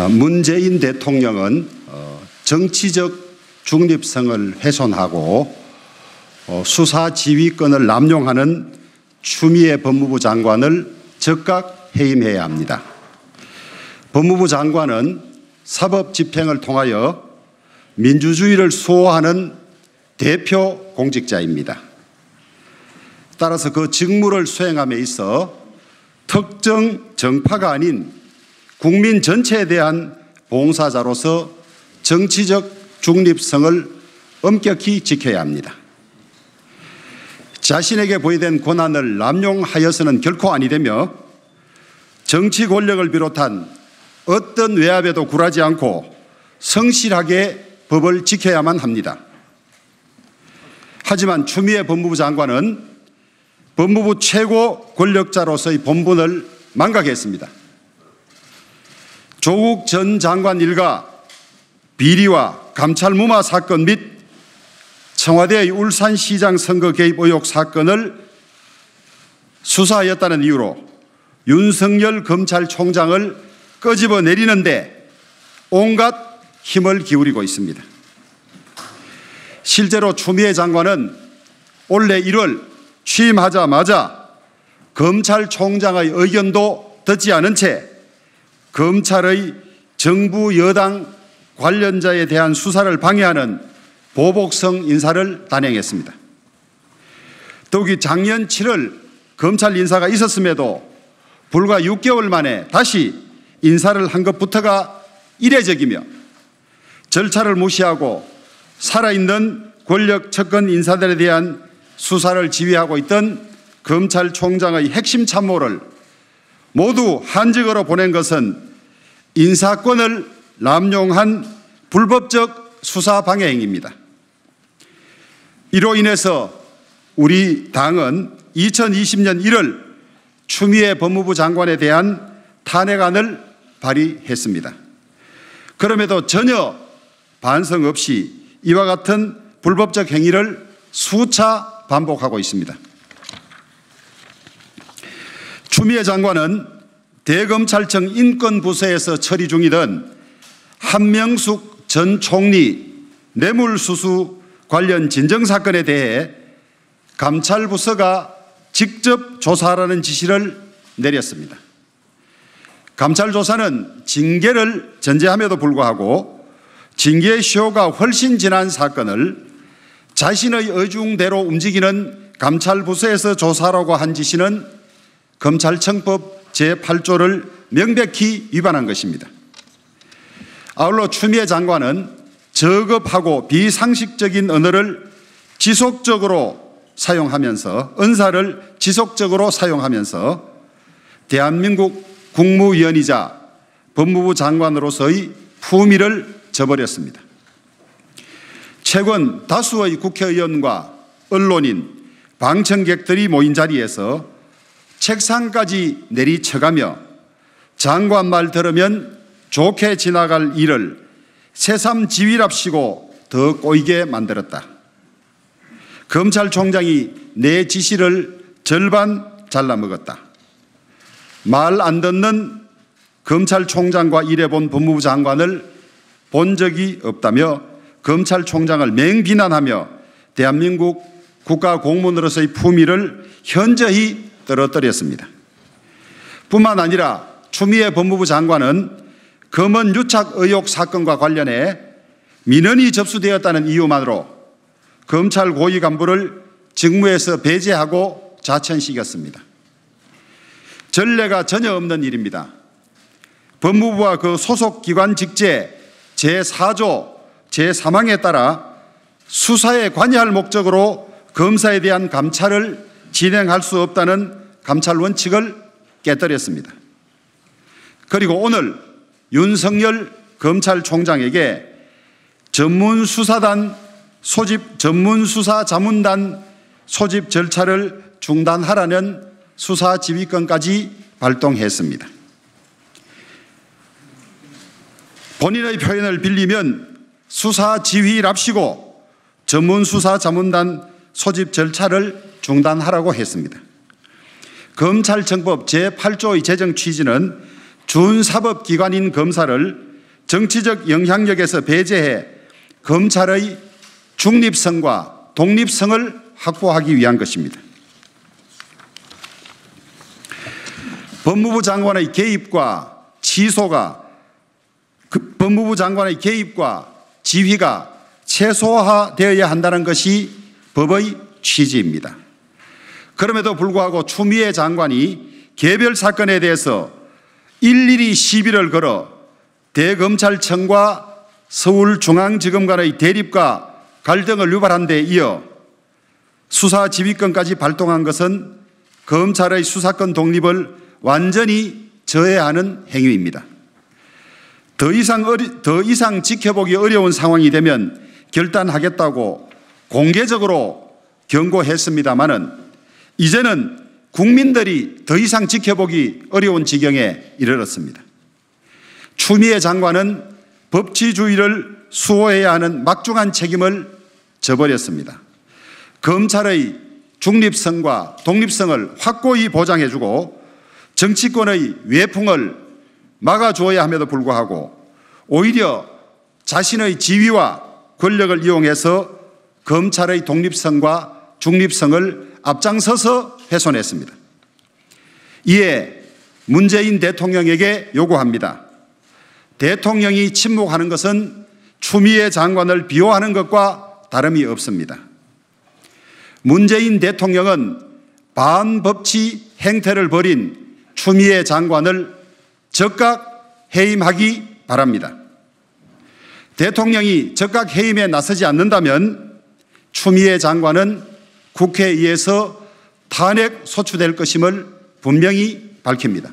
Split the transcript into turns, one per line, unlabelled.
문재인 대통령은 정치적 중립성을 훼손하고 수사 지휘권을 남용하는 추미애 법무부 장관을 즉각 해임해야 합니다. 법무부 장관은 사법 집행을 통하여 민주주의를 수호하는 대표 공직자입니다. 따라서 그 직무를 수행함에 있어 특정 정파가 아닌 국민 전체에 대한 봉사자로서 정치적 중립성을 엄격히 지켜야 합니다. 자신에게 부여된 권한을 남용하여서는 결코 아니 되며 정치 권력을 비롯한 어떤 외압에도 굴하지 않고 성실하게 법을 지켜야만 합니다. 하지만 추미애 법무부 장관은 법무부 최고 권력자로서의 본분을 망각했습니다. 조국 전 장관 일가 비리와 감찰 무마 사건 및 청와대의 울산시장 선거 개입 의혹 사건을 수사하였다는 이유로 윤석열 검찰총장을 끄집어 내리는데 온갖 힘을 기울이고 있습니다. 실제로 추미애 장관은 올해 1월 취임하자마자 검찰총장의 의견도 듣지 않은 채 검찰의 정부 여당 관련자에 대한 수사를 방해하는 보복성 인사를 단행했습니다. 더욱이 작년 7월 검찰 인사가 있었음에도 불과 6개월 만에 다시 인사를 한 것부터가 이례적이며 절차를 무시하고 살아있는 권력 측근 인사들에 대한 수사를 지휘하고 있던 검찰총장의 핵심 참모를 모두 한직으로 보낸 것은 인사권을 남용한 불법적 수사 방해 행위입니다. 이로 인해서 우리 당은 2020년 1월 추미애 법무부 장관에 대한 탄핵안을 발의했습니다. 그럼에도 전혀 반성 없이 이와 같은 불법적 행위를 수차 반복하고 있습니다. 추미애 장관은 대검찰청 인권부서에서 처리 중이던 한명숙 전 총리 뇌물수수 관련 진정사건에 대해 감찰부서가 직접 조사하라는 지시를 내렸습니다. 감찰조사는 징계를 전제함에도 불구하고 징계의 시효가 훨씬 지난 사건을 자신의 의중대로 움직이는 감찰부서에서 조사하라고 한 지시는 검찰청법 제8조를 명백히 위반한 것입니다. 아울러 추미애 장관은 저급하고 비상식적인 언어를 지속적으로 사용하면서 언사를 지속적으로 사용하면서 대한민국 국무위원이자 법무부 장관으로서의 품위를 저버렸습니다. 최근 다수의 국회의원과 언론인, 방청객들이 모인 자리에서 책상까지 내리쳐가며 장관 말 들으면 좋게 지나갈 일을 새삼지휘랍시고 더 꼬이게 만들었다. 검찰총장이 내 지시를 절반 잘라먹었다. 말 안 듣는 검찰총장과 일해본 법무부 장관을 본 적이 없다며 검찰총장을 맹비난하며 대한민국 국가공무원으로서의 품위를 현저히 떨어뜨렸습니다. 뿐만 아니라 추미애 법무부 장관은 검언 유착 의혹 사건과 관련해 민원이 접수되었다는 이유만으로 검찰 고위 간부를 직무에서 배제하고 자천시켰습니다. 전례가 전혀 없는 일입니다. 법무부와 그 소속 기관 직제 제4조 제3항에 따라 수사에 관여할 목적으로 검사에 대한 감찰을 진행할 수 없다는 감찰 원칙을 깨뜨렸습니다. 그리고 오늘 윤석열 검찰총장에게 전문수사단 소집 전문수사자문단 소집 절차를 중단하라는 수사지휘권까지 발동했습니다. 본인의 표현을 빌리면 수사지휘랍시고 전문수사자문단 소집 절차를 중단하라고 했습니다. 검찰청법 제8조의 제정 취지는 준사법기관인 검사를 정치적 영향력에서 배제해 검찰의 중립성과 독립성을 확보하기 위한 것입니다. 법무부 장관의 개입과 지휘가 최소화되어야 한다는 것이 법의 취지입니다. 그럼에도 불구하고 추미애 장관이 개별 사건에 대해서 일일이 시비를 걸어 대검찰청과 서울중앙지검 간의 대립과 갈등을 유발한 데 이어 수사 지휘권까지 발동한 것은 검찰의 수사권 독립을 완전히 저해하는 행위입니다. 더 이상 지켜보기 어려운 상황이 되면 결단하겠다고 공개적으로 경고했습니다마는 이제는 국민들이 더 이상 지켜보기 어려운 지경에 이르렀습니다. 추미애 장관은 법치주의를 수호해야 하는 막중한 책임을 져버렸습니다. 검찰의 중립성과 독립성을 확고히 보장해주고 정치권의 외풍을 막아주어야 함에도 불구하고 오히려 자신의 지위와 권력을 이용해서 검찰의 독립성과 중립성을 앞장서서 훼손했습니다. 이에 문재인 대통령에게 요구합니다. 대통령이 침묵하는 것은 추미애 장관을 비호하는 것과 다름이 없습니다. 문재인 대통령은 반법치 행태를 벌인 추미애 장관을 즉각 해임하기 바랍니다. 대통령이 즉각 해임에 나서지 않는다면 추미애 장관은 국회에 의해서 탄핵 소추될 것임을 분명히 밝힙니다.